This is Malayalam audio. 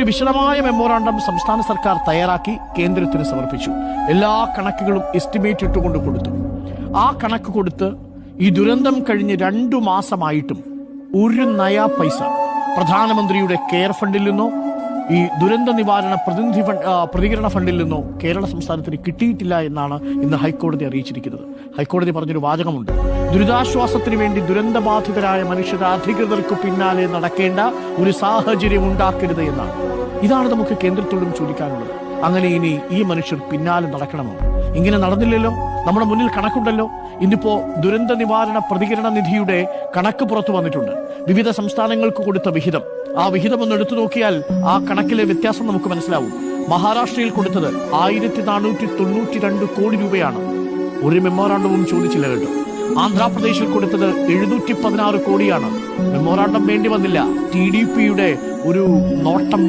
വിശദമായ മെമ്മോറാണ്ടം സംസ്ഥാന സർക്കാർ തയ്യാറാക്കി കേന്ദ്രത്തിന് സമർപ്പിച്ചു. എല്ലാ കണക്കുകളും എസ്റ്റിമേറ്റ് ഇട്ടുകൊണ്ട് കൊടുത്തു. ആ കണക്ക് കൊടുത്ത് ഈ ദുരന്തം കഴിഞ്ഞ് 2 മാസമായിട്ടും ഒരു നയാ പൈസ പ്രധാനമന്ത്രിയുടെ കെയർ ഫണ്ടിൽ നിന്നോ ഈ ദുരന്ത നിവാരണ പ്രതികരണ ഫണ്ടിൽ നിന്നോ കേരള സംസ്ഥാനത്തിന് കിട്ടിയിട്ടില്ല എന്നാണ് ഇന്ന് ഹൈക്കോടതി അറിയിച്ചിരിക്കുന്നത്. ഹൈക്കോടതി പറഞ്ഞൊരു വാചകമുണ്ട്: ദുരിതാശ്വാസത്തിന് വേണ്ടി ദുരന്തബാധിതരായ മനുഷ്യർ അധികൃതർക്ക് പിന്നാലെ നടക്കേണ്ട ഒരു സാഹചര്യം ഉണ്ടാക്കരുത് എന്നാണ്. ഇതാണ് നമുക്ക് കേന്ദ്രത്തോടും ചോദിക്കാനുള്ളത്. അങ്ങനെ ഇനി ഈ മനുഷ്യർ പിന്നാലെ നടക്കണമോ? ഇങ്ങനെ നടന്നില്ലല്ലോ. നമ്മുടെ മുന്നിൽ കണക്കുണ്ടല്ലോ. ഇന്നിപ്പോ ദുരന്ത നിവാരണ പ്രതികരണ നിധിയുടെ കണക്ക് പുറത്തു വന്നിട്ടുണ്ട്. വിവിധ സംസ്ഥാനങ്ങൾക്ക് കൊടുത്ത വിഹിതം, ആ വിഹിതം ഒന്ന് എടുത്തു നോക്കിയാൽ ആ കണക്കിലെ വ്യത്യാസം നമുക്ക് മനസ്സിലാവും. മഹാരാഷ്ട്രയിൽ കൊടുത്തത് 1492 കോടി രൂപയാണ്. ഒരു മെമ്മോറാണ്ടവും ചോദിച്ചില്ല കേട്ടോ. ആന്ധ്രാപ്രദേശിൽ കൊടുത്തത് 716 കോടിയാണ്. മെമ്മോറാണ്ടം വേണ്ടി വന്നില്ല. TDPയുടെ ഒരു നോട്ടം